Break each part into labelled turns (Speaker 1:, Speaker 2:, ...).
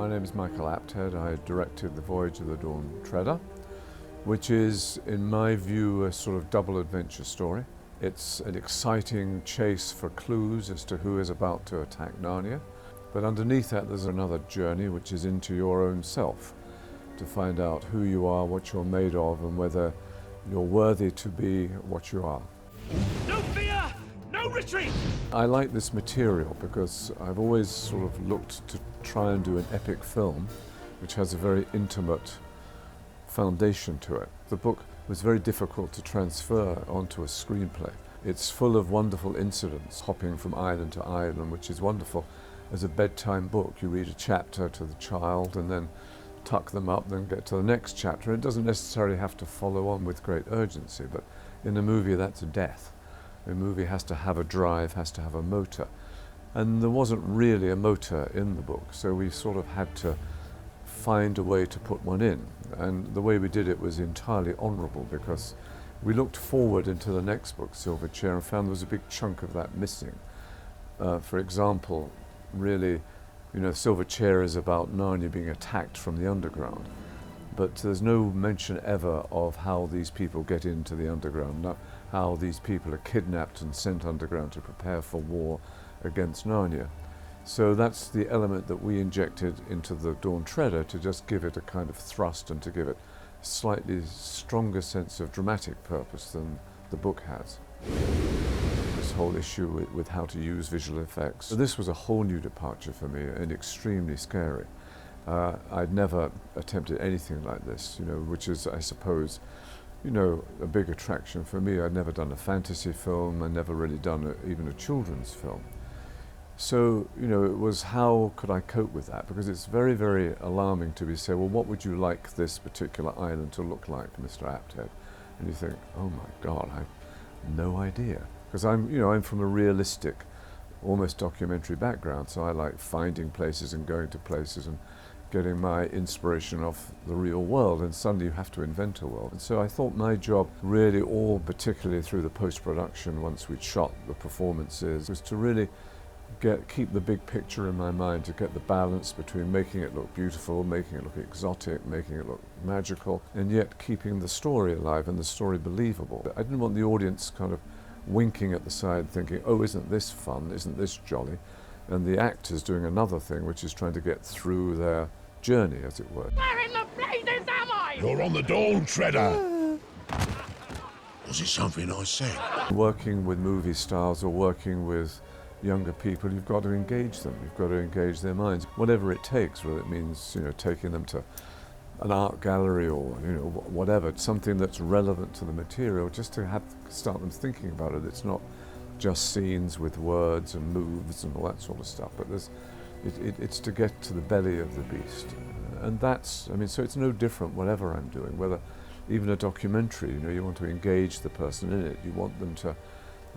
Speaker 1: My name is Michael Apted. I directed The Voyage of the Dawn Treader, which is, in my view, a sort of double adventure story. It's an exciting chase for clues as to who is about to attack Narnia. But underneath that, there's another journey, which is into your own self, to find out who you are, what you're made of, and whether you're worthy to be what you are.
Speaker 2: No fear! No retreat!
Speaker 1: I like this material because I've always sort of looked to try and do an epic film which has a very intimate foundation to it. The book was very difficult to transfer onto a screenplay. It's full of wonderful incidents, hopping from island to island, which is wonderful. As a bedtime book, you read a chapter to the child and then tuck them up, then get to the next chapter. It doesn't necessarily have to follow on with great urgency, but in a movie that's a death. A movie has to have a drive, has to have a motor. And there wasn't really a motor in the book, so we sort of had to find a way to put one in. And the way we did it was entirely honourable, because we looked forward into the next book, Silver Chair, and found there was a big chunk of that missing. For example, really, Silver Chair is about Narnia being attacked from the underground. But there's no mention ever of how these people get into the underground, how these people are kidnapped and sent underground to prepare for war against Narnia. So that's the element that we injected into the Dawn Treader to just give it a kind of thrust and to give it a slightly stronger sense of dramatic purpose than the book has. This whole issue with how to use visual effects. So this was a whole new departure for me and extremely scary. I'd never attempted anything like this, which is, I suppose, a big attraction for me. I'd never done a fantasy film. I'd never really done even a children's film. So, it was how could I cope with that? Because it's very, very alarming to be said, well, what would you like this particular island to look like, Mr. Apted? And you think, oh my God, I have no idea. Because I'm from a realistic, almost documentary background, so I like finding places and going to places and getting my inspiration off the real world, and suddenly you have to invent a world. And so I thought my job really, all particularly through the post-production, once we'd shot the performances, was to really keep the big picture in my mind, to get the balance between making it look beautiful, making it look exotic, making it look magical, and yet keeping the story alive and the story believable. I didn't want the audience kind of winking at the side thinking, oh, isn't this fun, isn't this jolly? And the actors doing another thing, which is trying to get through their journey, as it were.
Speaker 2: Where in the blazes am I?
Speaker 3: You're on the Dawn Treader! Was it something I said?
Speaker 1: Working with movie stars or working with younger people, you've got to engage them, you've got to engage their minds, whatever it takes, whether it means taking them to an art gallery or whatever, something that's relevant to the material, just to start them thinking about it. It's not just scenes with words and moves and all that sort of stuff, but it's to get to the belly of the beast. And so it's no different whatever I'm doing, whether even a documentary, you want to engage the person in it, you want them to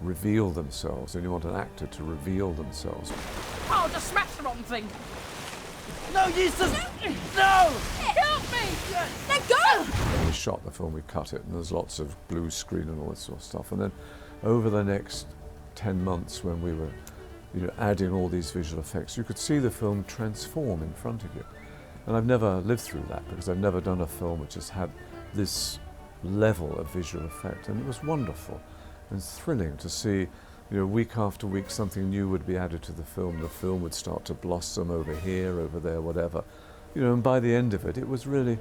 Speaker 1: reveal themselves, and you want an actor to reveal themselves.
Speaker 2: Oh, just smash the wrong thing! No, Eustace! No! Help me! Let go!
Speaker 1: When we shot the film, we cut it, and there's lots of blue screen and all this sort of stuff. And then over the next 10 months, when we were adding all these visual effects, you could see the film transform in front of you. And I've never lived through that, because I've never done a film which has had this level of visual effect. And it was wonderful and thrilling to see, week after week something new would be added to the film. The film would start to blossom over here, over there, whatever. And by the end of it, it was really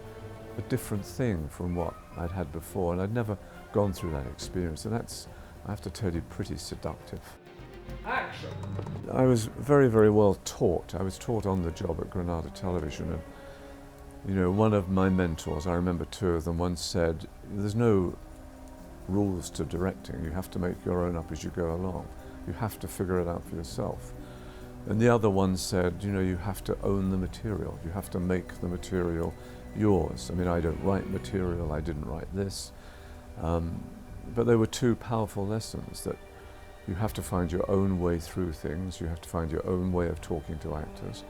Speaker 1: a different thing from what I'd had before. And I'd never gone through that experience. And that's, I have to tell you, pretty seductive.
Speaker 2: Action!
Speaker 1: I was very, very well taught. I was taught on the job at Granada Television, and one of my mentors, I remember two of them, once said, there's no rules to directing. You have to make your own up as you go along. You have to figure it out for yourself. And the other one said, you have to own the material. You have to make the material yours. I don't write material, I didn't write this. But there were two powerful lessons, that you have to find your own way through things, you have to find your own way of talking to actors,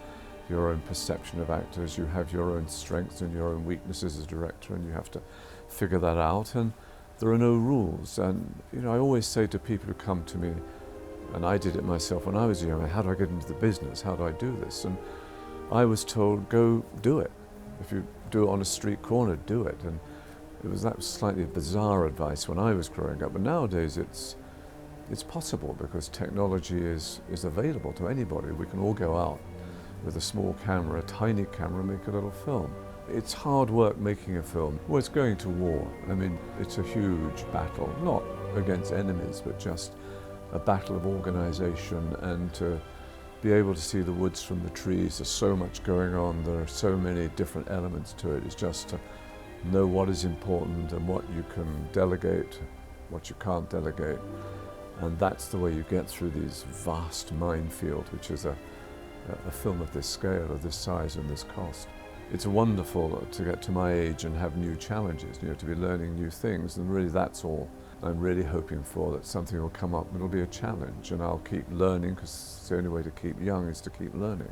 Speaker 1: your own perception of actors, you have your own strengths and your own weaknesses as a director, and you have to figure that out, and there are no rules. And I always say to people who come to me, and I did it myself when I was young, how do I get into the business, how do I do this? And I was told, go do it. If you do it on a street corner, do it. And that was slightly bizarre advice when I was growing up, but nowadays it's possible because technology is available to anybody. We can all go out with a small camera, a tiny camera, and make a little film. It's hard work making a film. Well, it's going to war. I mean, it's a huge battle, not against enemies, but just a battle of organization, and to be able to see the woods from the trees. There's so much going on. There are so many different elements to it. It's just to know what is important and what you can delegate, what you can't delegate. And that's the way you get through these vast minefield, which is a film of this scale, of this size and this cost. It's wonderful to get to my age and have new challenges, to be learning new things, and really that's all I'm really hoping for, that something will come up, it'll be a challenge, and I'll keep learning, because the only way to keep young is to keep learning.